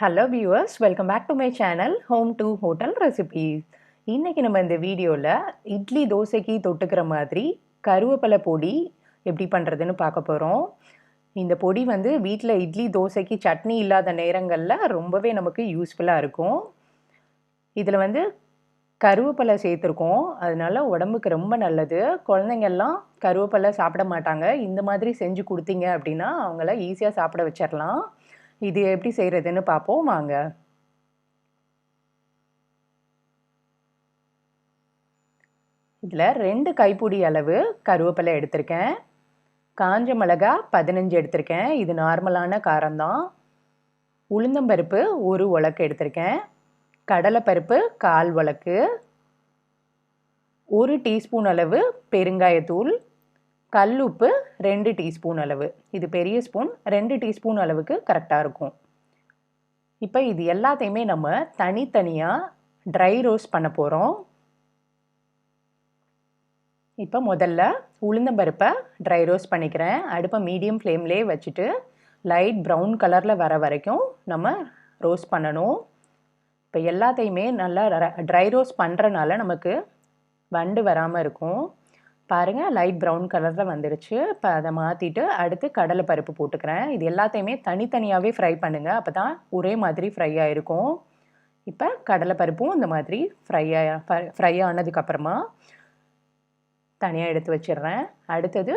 Hello viewers, welcome back to my channel Home2Hotel Recipes. இன்னைக்கு நம்ம இந்த வீடியோல இட்லி தோசைக்கு தொட்டுக்கிற மாதிரி கருவேப்பிலை பொடி எப்படி பண்றதுன்னு பார்க்க போறோம். இந்த பொடி வந்து வீட்ல இட்லி தோசைக்கு சட்னி இல்லாத நேரங்கள்ல ரொம்பவே நமக்கு யூஸ்ஃபுல்லா இருக்கும். இதுல வந்து கருவேப்பிலை சேர்த்துருக்கோம். அதனால உடம்புக்கு ரொம்ப நல்லது. குழந்தைங்க எல்லாம் கருவேப்பிலை சாப்பிட மாட்டாங்க. இந்த மாதிரி செஞ்சு கொடுத்தீங்க அப்படின்னா அவங்கள ஈஸியா சாப்பிட வச்சிடலாம். இது எப்படி செய்யறதுன்னு பார்ப்போம் வாங்க. இதில் 2 கைப்பிடி அளவு கருவேப்பிலை எடுத்திருக்கேன். காஞ்ச மிளகா 15 எடுத்திருக்கேன். இது நார்மலான காரம்தான். உளுந்தம்பருப்பு 1 உலக்கு எடுத்திருக்கேன். கடலைப்பருப்பு 1/4 உலக்கு. 1 டீஸ்பூன் அளவு பெருங்காயத்தூள். கல்லுப்பு 2 டீஸ்பூன் அளவு. இது பெரிய ஸ்பூன், 2 டீஸ்பூன் அளவுக்கு கரெக்டாக இருக்கும். இப்போ இது எல்லாத்தையுமே நம்ம தனித்தனியாக ட்ரை ரோஸ்ட் பண்ண போகிறோம். இப்போ முதல்ல உளுந்தம்பருப்பை ட்ரை ரோஸ்ட் பண்ணிக்கிறேன். அடுப்பை மீடியம் ஃப்ளேம்லேயே வச்சுட்டு லைட் ப்ரௌன் கலரில் வர வரைக்கும் நம்ம ரோஸ்ட் பண்ணணும். இப்போ எல்லாத்தையுமே நல்லா ட்ரை ரோஸ்ட் பண்ணுறனால நமக்கு வண்டு வராமல் இருக்கும். பாருங்கள், லைட் ப்ரௌன் கலரில் வந்துடுச்சு. இப்போ அதை மாற்றிட்டு அடுத்து கடலைப்பருப்பு போட்டுக்கிறேன். இது எல்லாத்தையுமே தனித்தனியாகவே ஃப்ரை பண்ணுங்கள், அப்போ தான் ஒரே மாதிரி ஃப்ரை ஆகிருக்கும். இப்போ கடலைப்பருப்பும் இந்த மாதிரி ஃப்ரை ஆனதுக்கப்புறமா தனியாக எடுத்து வச்சிடுறேன். அடுத்தது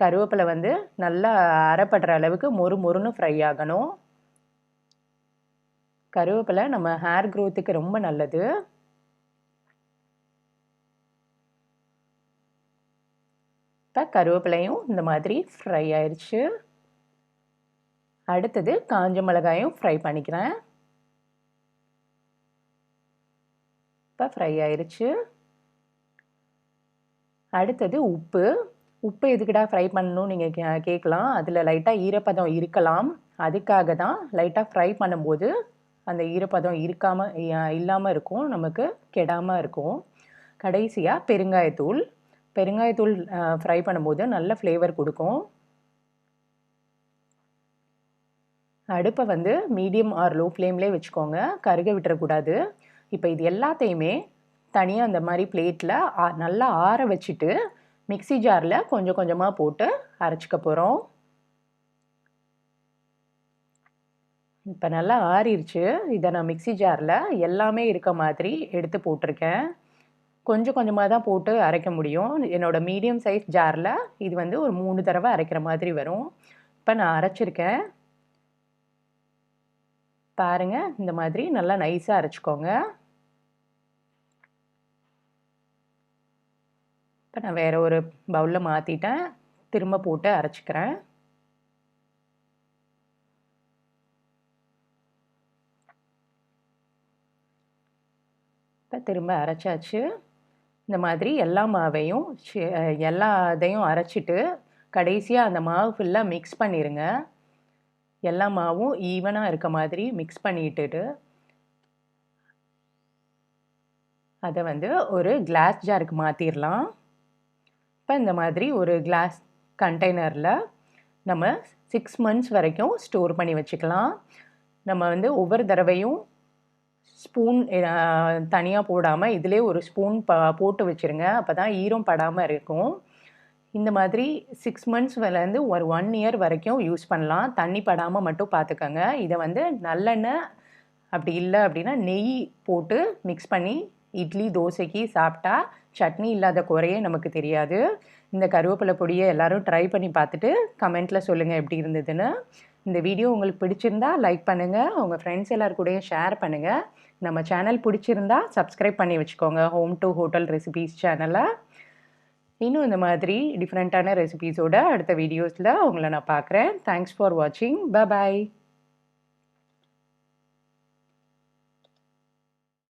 கருவேப்பிலை வந்து நல்லா அரைப்படுற அளவுக்கு மொறுன்னு ஃப்ரை ஆகணும். கருவேப்பிலை நம்ம ஹேர் க்ரோத்துக்கு ரொம்ப நல்லது. இப்போ கருவேப்பிலையும் இந்த மாதிரி ஃப்ரை ஆயிடுச்சு. அடுத்தது காஞ்ச மிளகாயும் ஃப்ரை பண்ணிக்கிறேன். இப்போ ஃப்ரை ஆயிடுச்சு. அடுத்தது உப்பு எதுக்குடா ஃப்ரை பண்ணணும் நீங்கள் கேட்கலாம். அதில் லைட்டாக ஈரப்பதம் இருக்கலாம். அதுக்காக தான் லைட்டாக ஃப்ரை பண்ணும்போது அந்த ஈரப்பதம் இல்லாமல் இருக்கும், நமக்கு கெடாமல் இருக்கும். கடைசியாக பெருங்காயத்தூள் ஃப்ரை பண்ணும்போது நல்ல ஃப்ளேவர் கொடுக்கும். அடுப்பை வந்து மீடியம் ஆர் லோ ஃப்ளேம்லேயே வச்சுக்கோங்க, கருக விட்டுறக்கூடாது. இப்போ இது எல்லாத்தையுமே தனியாக அந்த மாதிரி பிளேட்டில் நல்லா ஆற வச்சுட்டு மிக்ஸி ஜாரில் கொஞ்சம் கொஞ்சமாக போட்டு அரைச்சிக்க போகிறோம். இப்போ நல்லா ஆறிடுச்சு. இதை நான் மிக்ஸி ஜாரில் எல்லாமே இருக்க மாதிரி எடுத்து போட்டிருக்கேன். கொஞ்சம் கொஞ்சமாக தான் போட்டு அரைக்க முடியும். என்னோடய மீடியம் சைஸ் ஜாரில் இது வந்து ஒரு 3 தடவை அரைக்கிற மாதிரி வரும். இப்போ நான் அரைச்சிருக்கேன். பாருங்கள், இந்த மாதிரி நல்லா நைஸாக அரைச்சிக்கோங்க. இப்போ நான் வேறு ஒரு பவுலில் மாற்றிட்டேன். திரும்ப போட்டு அரைச்சிக்கிறேன். இப்போ திரும்ப அரைச்சாச்சு. இந்த மாதிரி எல்லா மாவையும் எல்லாத்தையும் அரைச்சிட்டு கடைசியாக அந்த மாவு ஃபுல்லாக மிக்ஸ் பண்ணிடுங்க. எல்லா மாவும் ஈவனாக இருக்க மாதிரி மிக்ஸ் பண்ணிட்டுட்டு அதை வந்து ஒரு கிளாஸ் ஜாருக்கு மாற்றிடலாம். இப்போ இந்த மாதிரி ஒரு கிளாஸ் கண்டெய்னரில் நம்ம 6 months வரைக்கும் ஸ்டோர் பண்ணி வச்சுக்கலாம். நம்ம வந்து ஒவ்வொரு தடவையும் ஸ்பூன் தனியாக போடாமல் இதிலே ஒரு ஸ்பூன் போட்டு வச்சுருங்க, அப்போ தான் ஈரம் படாமல் இருக்கும். இந்த மாதிரி 6 monthsலேருந்து ஒரு 1 year வரைக்கும் யூஸ் பண்ணலாம். தண்ணி படாமல் மட்டும் பார்த்துக்கோங்க. இதை வந்து நல்லெண்ணெய் அப்படி இல்லை அப்படின்னா நெய் போட்டு மிக்ஸ் பண்ணி இட்லி தோசைக்கு சாப்பிட்டா சட்னி இல்லாத குறையே நமக்கு தெரியாது. இந்த கருவேப்பிலை பொடியை எல்லோரும் ட்ரை பண்ணி பார்த்துட்டு கமெண்ட்டில் சொல்லுங்கள் எப்படி இருந்ததுன்னு. இந்த வீடியோ உங்களுக்கு பிடிச்சிருந்தா லைக் பண்ணுங்கள், உங்கள் ஃப்ரெண்ட்ஸ் எல்லாருக்கூடையும் ஷேர் பண்ணுங்கள். நம்ம சேனல் பிடிச்சிருந்தா சப்ஸ்கிரைப் பண்ணி வச்சுக்கோங்க, Home2Hotel Recipes சேனலை. இன்னும் இந்த மாதிரி டிஃப்ரெண்ட்டான ரெசிபீஸோட அடுத்த வீடியோஸில் உங்களை நான் பார்க்குறேன். தேங்க்ஸ் ஃபார் வாட்சிங். பை.